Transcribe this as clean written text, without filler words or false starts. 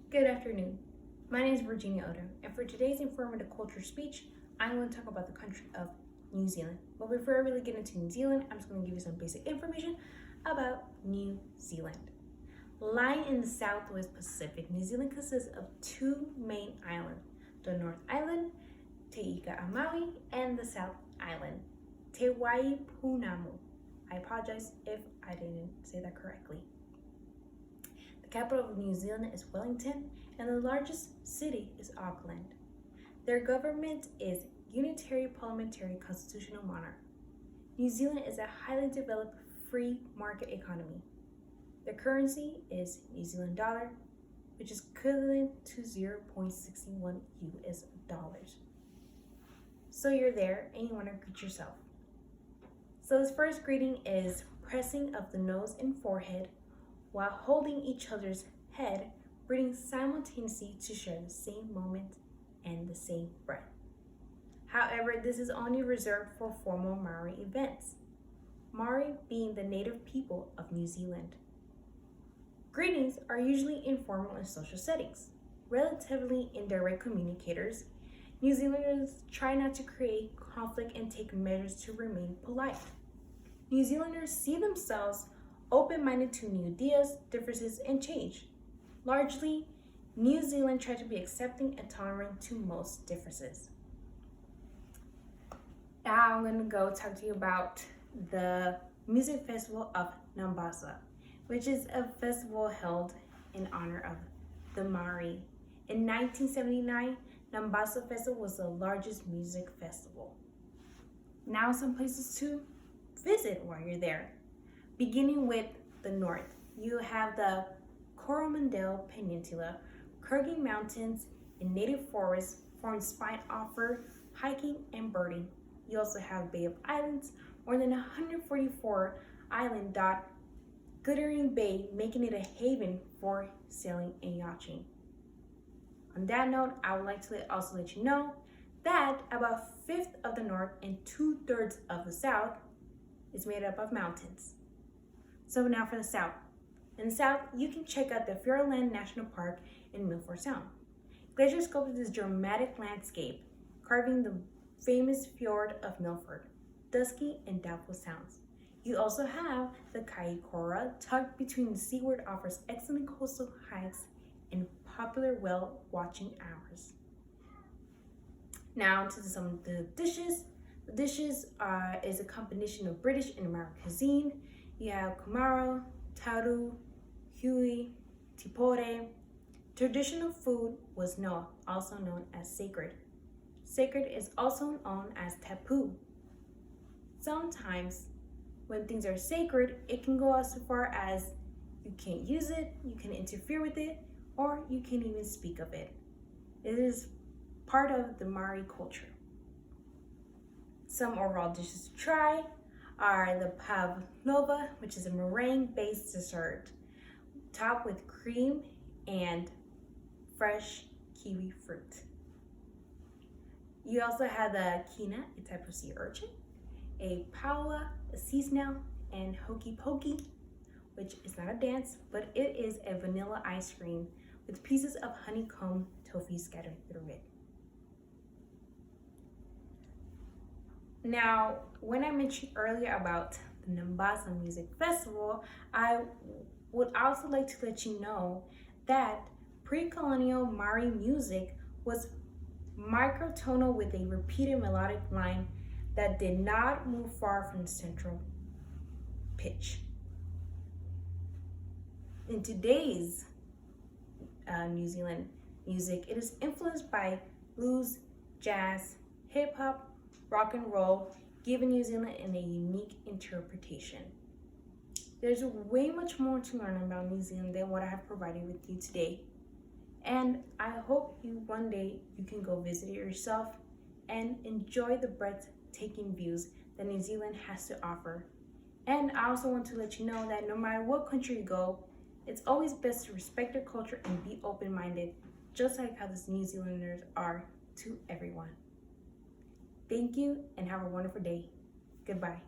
Good afternoon. My name is Virginia Odo, and for today's informative culture speech, I'm going to talk about the country of New Zealand. But before I really get into New Zealand, I'm just going to give you some basic information about New Zealand. Lying in the Southwest Pacific, New Zealand consists of two main islands, the North Island, Te Ika a Maui, and the South Island, Te Waipunamu. I apologize if I didn't say that correctly. The capital of New Zealand is Wellington, and the largest city is Auckland. Their government is unitary parliamentary constitutional monarch. New Zealand is a highly developed free market economy. The currency is New Zealand dollar, which is equivalent to 0.61 US dollars. So you're there and you want to greet yourself. So his first greeting is pressing of the nose and forehead while holding each other's head, breathing simultaneously to share the same moment and the same breath. However, this is only reserved for formal Maori events, Maori being the native people of New Zealand. Greetings are usually informal in social settings. Relatively indirect communicators, New Zealanders try not to create conflict and take measures to remain polite. New Zealanders see themselves open-minded to new ideas, differences, and change. Largely, New Zealand tries to be accepting and tolerant to most differences. Now I'm going to go talk to you about the Music Festival of Mombasa, which is a festival held in honor of the Maori. In 1979, Mombasa Festival was the largest music festival. Now some places to visit while you're there. Beginning with the north, you have the Coromandel Peninsula, Kruger Mountains, and native forests form spine offer hiking and birding. You also have Bay of Islands, more than 144 island dot glittering bay, making it a haven for sailing and yachting. On that note, I would like to also let you know that about a fifth of the north and 2/3 of the south is made up of mountains. So now for the south. In the south, you can check out the Fairyland National Park in Milford Sound. Glacier sculpted this dramatic landscape, carving the famous fjord of Milford, Dusky and Doubtful Sounds. You also have the Kaikoura, tucked between the seaward, offers excellent coastal hikes and popular whale watching hours. Now to some of the dishes. The dishes is a combination of British and American cuisine. You have kumaro, tauru, hui, tipore. Traditional food was also known as sacred. Sacred is also known as tapu. Sometimes when things are sacred, it can go as far as you can't use it, you can interfere with it, or you can't even speak of it. It is part of the Maori culture. Some overall dishes to try are the pavlova, which is a meringue-based dessert, topped with cream and fresh kiwi fruit. You also have the kina, a type of sea urchin, a paua, a sea snail, and hokey pokey, which is not a dance, but it is a vanilla ice cream with pieces of honeycomb toffee scattered through it. Now, when I mentioned earlier about the Mombasa Music Festival, I would also like to let you know that pre-colonial Maori music was microtonal with a repeated melodic line that did not move far from the central pitch. In today's New Zealand music, it is influenced by blues, jazz, hip hop, rock and roll, giving New Zealand a unique interpretation. There's way much more to learn about New Zealand than what I have provided with you today. And I hope one day you can go visit it yourself and enjoy the breathtaking views that New Zealand has to offer. And I also want to let you know that no matter what country you go, it's always best to respect their culture and be open-minded, just like how the New Zealanders are to everyone. Thank you and have a wonderful day. Goodbye.